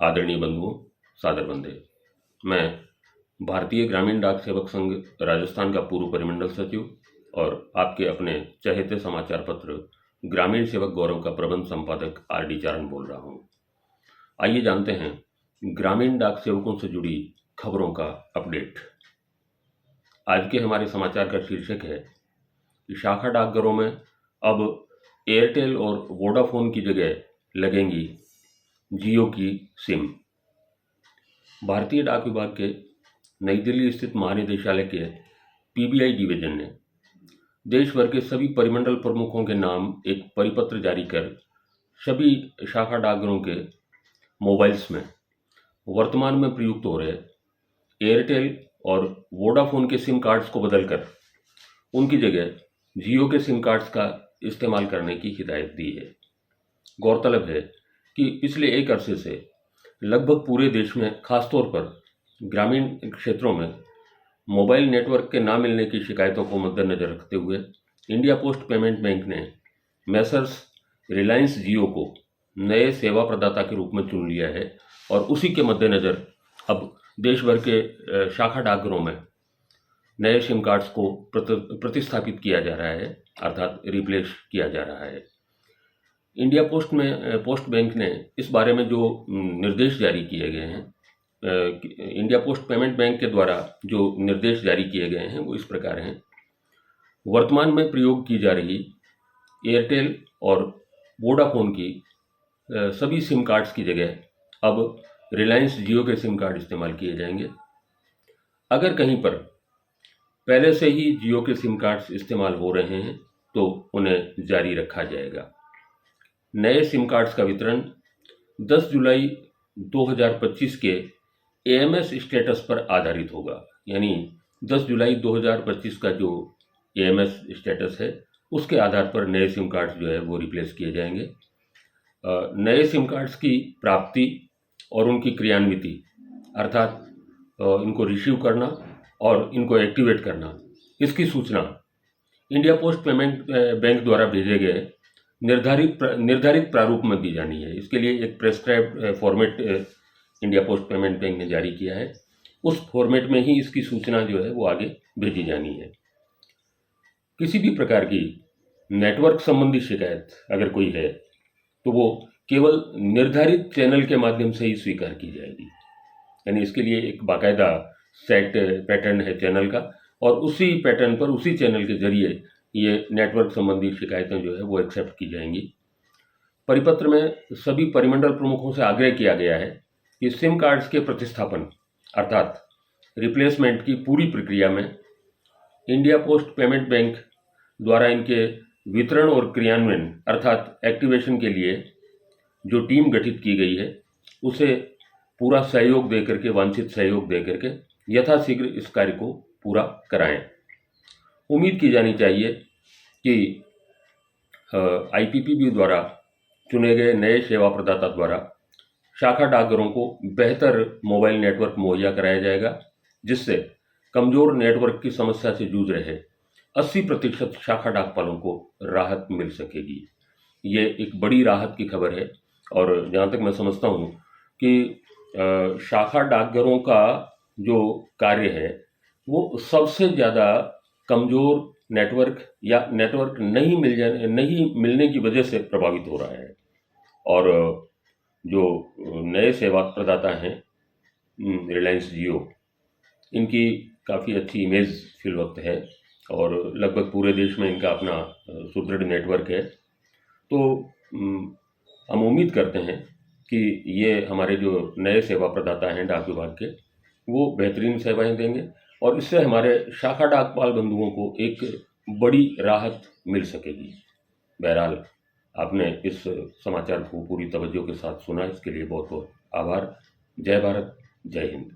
आदरणीय बंधुओं, सादर वंदे। मैं भारतीय ग्रामीण डाक सेवक संघ राजस्थान का पूर्व परिमंडल सचिव और आपके अपने चहेते समाचार पत्र ग्रामीण सेवक गौरव का प्रबंध संपादक आर.डी. चारण बोल रहा हूँ। आइए जानते हैं ग्रामीण डाक सेवकों से जुड़ी खबरों का अपडेट। आज के हमारे समाचार का शीर्षक है कि शाखा डाकघरों में अब एयरटेल और वोडाफोन की जगह लगेंगी जियो की सिम। भारतीय डाक विभाग के नई दिल्ली स्थित महानिदेशालय के पीबीआई डिवीजन ने देश भर के सभी परिमंडल प्रमुखों के नाम एक परिपत्र जारी कर सभी शाखा डाकघरों के मोबाइल्स में वर्तमान में प्रयुक्त हो रहे एयरटेल और वोडाफोन के सिम कार्ड्स को बदलकर उनकी जगह जियो के सिम कार्ड्स का इस्तेमाल करने की हिदायत दी है। गौरतलब है कि पिछले एक अरसे से लगभग पूरे देश में, खासतौर पर ग्रामीण क्षेत्रों में मोबाइल नेटवर्क के ना मिलने की शिकायतों को मद्देनजर रखते हुए इंडिया पोस्ट पेमेंट बैंक ने मैसर्स रिलायंस जियो को नए सेवा प्रदाता के रूप में चुन लिया है और उसी के मद्देनजर अब देश भर के शाखा डाकघरों में नए सिम कार्ड्स को प्रतिस्थापित किया जा रहा है, अर्थात रिप्लेस किया जा रहा है। इंडिया पोस्ट बैंक ने इस बारे में जो निर्देश जारी किए गए हैं, इंडिया पोस्ट पेमेंट बैंक के द्वारा जो निर्देश जारी किए गए हैं वो इस प्रकार हैं। वर्तमान में प्रयोग की जा रही एयरटेल और वोडाफोन की सभी सिम कार्ड्स की जगह अब रिलायंस जियो के सिम कार्ड इस्तेमाल किए जाएंगे। अगर कहीं पर पहले से ही जियो के सिम कार्ड्स इस्तेमाल हो रहे हैं तो उन्हें जारी रखा जाएगा। नए सिम कार्ड्स का वितरण 10 जुलाई 2025 के एएमएस स्टेटस पर आधारित होगा, यानी 10 जुलाई 2025 का जो एएमएस स्टेटस है उसके आधार पर नए सिम कार्ड्स जो है वो रिप्लेस किए जाएंगे। नए सिम कार्ड्स की प्राप्ति और उनकी क्रियान्विति, अर्थात इनको रिसीव करना और इनको एक्टिवेट करना, इसकी सूचना इंडिया पोस्ट पेमेंट बैंक द्वारा भेजे गए निर्धारित प्रारूप में दी जानी है। इसके लिए एक prescribed format India post payment bank ने जारी किया है। उस फॉर्मेट में ही इसकी सूचना जो है वो आगे भेजी जानी है। किसी भी प्रकार की नेटवर्क संबंधी शिकायत अगर कोई है तो वो केवल निर्धारित चैनल के माध्यम से ही स्वीकार की जाएगी, यानी इसके लिए एक बाकायदा सेट पैटर्न है चैनल का और उसी पैटर्न पर, उसी चैनल के जरिए ये नेटवर्क संबंधी शिकायतें जो है वो एक्सेप्ट की जाएंगी। परिपत्र में सभी परिमंडल प्रमुखों से आग्रह किया गया है कि सिम कार्ड्स के प्रतिस्थापन अर्थात रिप्लेसमेंट की पूरी प्रक्रिया में इंडिया पोस्ट पेमेंट बैंक द्वारा इनके वितरण और क्रियान्वयन अर्थात एक्टिवेशन के लिए जो टीम गठित की गई है उसे पूरा सहयोग दे करके, वांछित सहयोग दे करके यथाशीघ्र इस कार्य को पूरा कराएं। उम्मीद की जानी चाहिए कि आईपीपीबी द्वारा चुने गए नए सेवा प्रदाता द्वारा शाखा डाकघरों को बेहतर मोबाइल नेटवर्क मुहैया कराया जाएगा, जिससे कमज़ोर नेटवर्क की समस्या से जूझ रहे 80% शाखा डाकपालों को राहत मिल सकेगी। ये एक बड़ी राहत की खबर है और जहाँ तक मैं समझता हूँ कि शाखा डाकघरों का जो कार्य है वो सबसे ज़्यादा कमज़ोर नेटवर्क या नेटवर्क नहीं मिलने की वजह से प्रभावित हो रहा है। और जो नए सेवा प्रदाता हैं रिलायंस जियो, इनकी काफ़ी अच्छी इमेज फिल वक्त है और लगभग पूरे देश में इनका अपना सुदृढ़ नेटवर्क है। तो हम उम्मीद करते हैं कि ये हमारे जो नए सेवा प्रदाता हैं डाक विभाग के, वो बेहतरीन सेवाएं देंगे और इससे हमारे शाखा डाकपाल बंधुओं को एक बड़ी राहत मिल सकेगी। बहरहाल, आपने इस समाचार को पूरी तवज्जो के साथ सुना, इसके लिए बहुत बहुत आभार। जय भारत, जय हिंद।